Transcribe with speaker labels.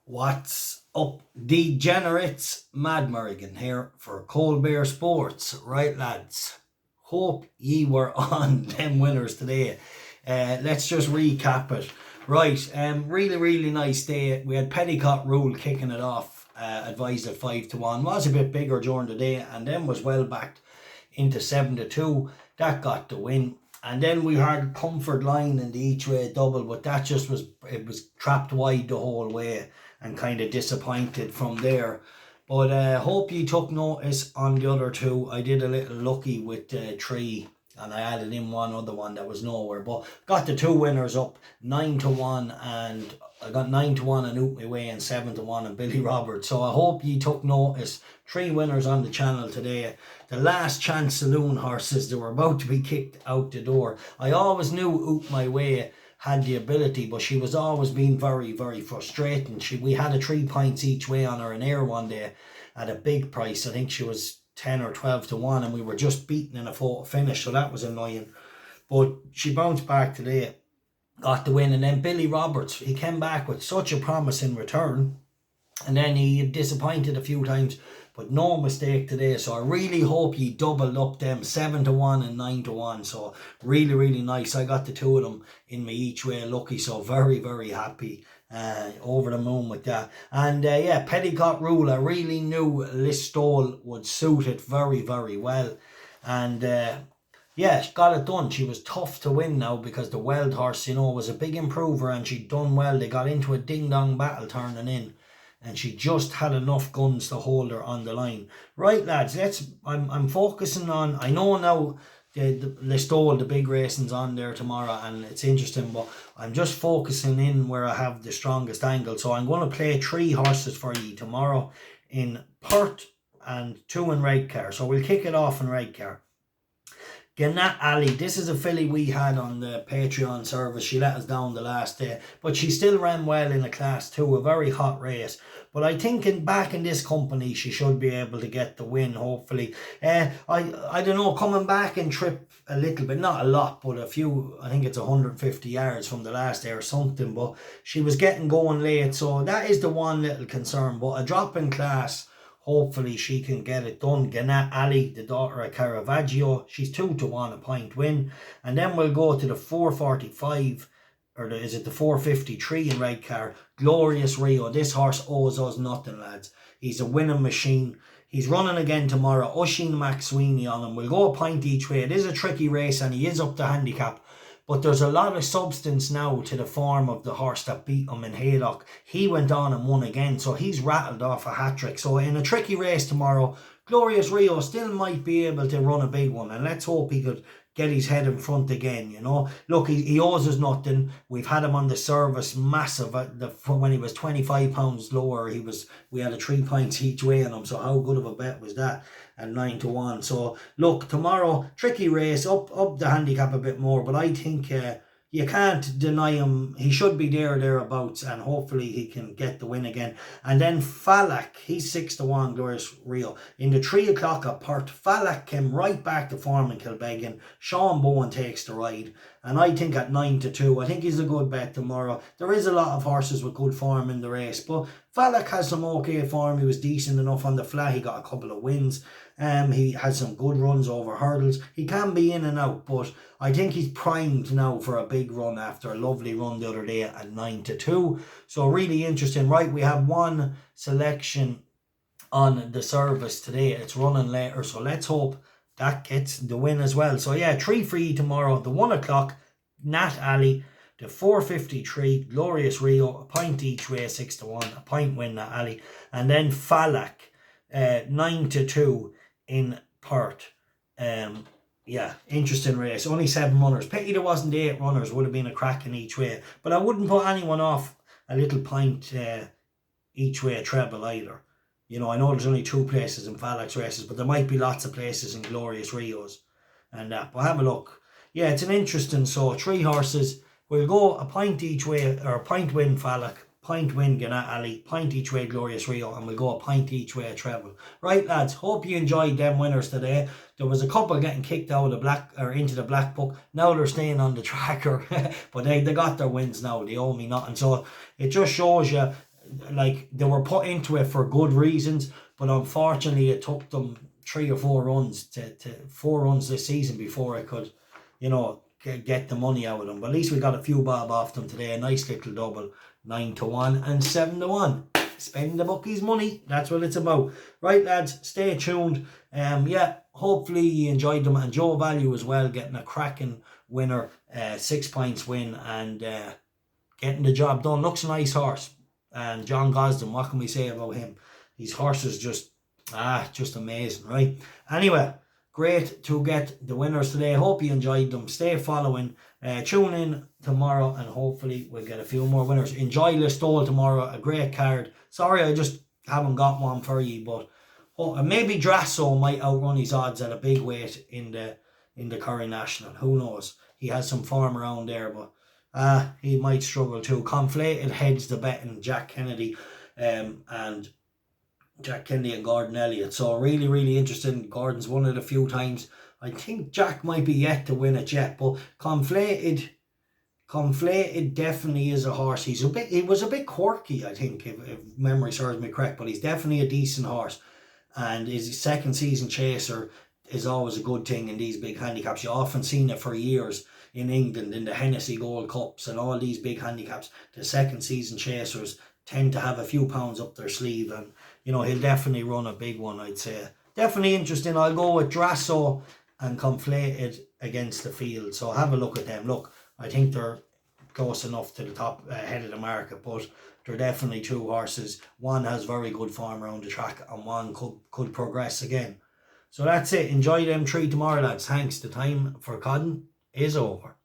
Speaker 1: What's up, degenerates? Mad Merrigan here for Cold Bear Sports. Right, lads, hope ye were on them winners today. Let's just recap it. Right, really nice day. We had Petticoat Rule kicking it off, advised at 5-1. Was a bit bigger during the day, and then was well backed into 7-2. That got the win. And then we had Comfort Line in the each way double, but that just was trapped wide the whole way and kind of disappointed from there. But hope you took notice on the other two. I did a little lucky with 3, and I added in one other one that was nowhere. But got the two winners up, 9-1, and I got 9-1 and Oot My Way and 7-1 and Billy Roberts. So I hope you took notice. 3 winners on the channel today. The last chance saloon horses that were about to be kicked out the door. I always knew Oot My Way had the ability, but she was always being very frustrating. We had a 3 points each way on her in air one day at a big price. I think she was 10 or 12-1, and we were just beaten in a photo finish, so that was annoying. But she bounced back today, got the win. And then Billy Roberts, he came back with such a promising return, and then he disappointed a few times, but no mistake today. So I really hope he doubled up them 7-1 and 9-1. So really nice. I got the two of them in my each way lucky, so very happy. Over the moon with that. And yeah, Petticoat Rule, I really knew Listowel would suit it very well. And yeah, she got it done. She was tough to win now because the Weld horse, was a big improver, and she'd done well. They got into a ding-dong battle turning in, and she just had enough guns to hold her on the line. Right, lads, I'm focusing on, I know now the Listowel, the big racing's on there tomorrow, and it's interesting, but I'm just focusing in where I have the strongest angle. So I'm going to play 3 horses for you tomorrow in Perth and 2 in Redcar. So we'll kick it off in Redcar. Gnat Alley, this is a filly we had on the Patreon service. She let us down the last day, but she still ran well in a class 2, a very hot race. But I think back in this company, she should be able to get the win, hopefully. I don't know, coming back and trip a little bit, not a lot, but a few, I think it's 150 yards from the last day or something, but she was getting going late, so that is the one little concern. But a drop in class, hopefully she can get it done. Gnat Alley, the daughter of Caravaggio, she's 2-1, a point win. And then we'll go to the 445, or is it the 453 in Redcar? Glorious Rio. This horse owes us nothing, lads. He's a winning machine. He's running again tomorrow. Oisin McSweeney on him. We'll go a point each way. It is a tricky race, and he is up to handicap. But there's a lot of substance now to the form of the horse that beat him in Haydock. He went on and won again, so he's rattled off a hat-trick. So in a tricky race tomorrow, Glorious Rio still might be able to run a big one, and let's hope he could get his head in front again, Look, he owes us nothing. We've had him on the service massive. When he was 25 pounds lower, we had a 3 points each way on him, so how good of a bet was that? And 9-1. So look, tomorrow, tricky race, up the handicap a bit more, but I think you can't deny him. He should be thereabouts, and hopefully he can get the win again. And then Falak, he's 6-1, Glorious Rio. In the 3 o'clock at Perth, Falak came right back to form in Kilbeggan. Sean Bowen takes the ride, and I think at 9-2, I think he's a good bet tomorrow. There is a lot of horses with good form in the race, but Falak has some okay form. He was decent enough on the flat. He got a couple of wins. He has some good runs over hurdles. He can be in and out, but I think he's primed now for a big run after a lovely run the other day at 9-2. So really interesting. Right, we have one selection on the service today. It's running later, so let's hope that gets the win as well. So yeah, 3 for you tomorrow. The 1 o'clock, Gnat Alley. The 453, Glorious Rio, a point each way, 6-1, a point win, Gnat Alley. And then Falak, 9-2 in Perth. Yeah, interesting race. Only 7 runners. Pity there wasn't 8 runners. Would have been a cracking each way. But I wouldn't put anyone off a little point each way treble either. I know there's only 2 places in Falak's races, but there might be lots of places in Glorious Rios and that. But have a look. Yeah, it's an interesting, so 3 horses. We'll go a point each way, or a point win Falak, point win Gnat Alley, point each way Glorious Rio, and we'll go a point each way treble. Right, lads, hope you enjoyed them winners today. There was a couple getting kicked out of into the black book. Now they're staying on the tracker, but they got their wins now. They owe me nothing. So it just shows you like they were put into it for good reasons, but unfortunately it took them 3 or 4 runs to 4 runs this season before I could, you know, get the money out of them. But at least we got a few bob off them today. A nice little double, 9-1 and 7-1. Spend the bookies' money. That's what it's about. Right, lads, stay tuned. Yeah, hopefully you enjoyed them. And Joe Value as well, getting a cracking winner, 6 points win, and getting the job done. Looks a nice horse. And John Gosden, what can we say about him? These horses just amazing, right? Anyway, great to get the winners today. Hope you enjoyed them. Stay following. Tune in tomorrow and hopefully we'll get a few more winners. Enjoy Listowel tomorrow. A great card. Sorry I just haven't got one for you, but maybe Drasso might outrun his odds at a big weight in the Curry National. Who knows? He has some form around there, but he might struggle too. Conflated heads the betting, Jack Kennedy and Gordon Elliott. So really, really interesting. Gordon's won it a few times. I think Jack might be yet to win it yet, but Conflated definitely is a horse. He was a bit quirky, I think, if memory serves me correct, but he's definitely a decent horse. And his second season chaser is always a good thing in these big handicaps. You often seen it for years in England in the Hennessy Gold Cups and all these big handicaps. The second season chasers tend to have a few pounds up their sleeve, and you know, he'll definitely run a big one, I'd say. Definitely interesting. I'll go with Drasso and Conflated against the field. So have a look at them. Look, I think they're close enough to the top head of the market, but they're definitely 2 horses. One has very good form around the track and one could progress again. So that's it. Enjoy them 3 tomorrow, lads. Thanks. The time for Cotton is over.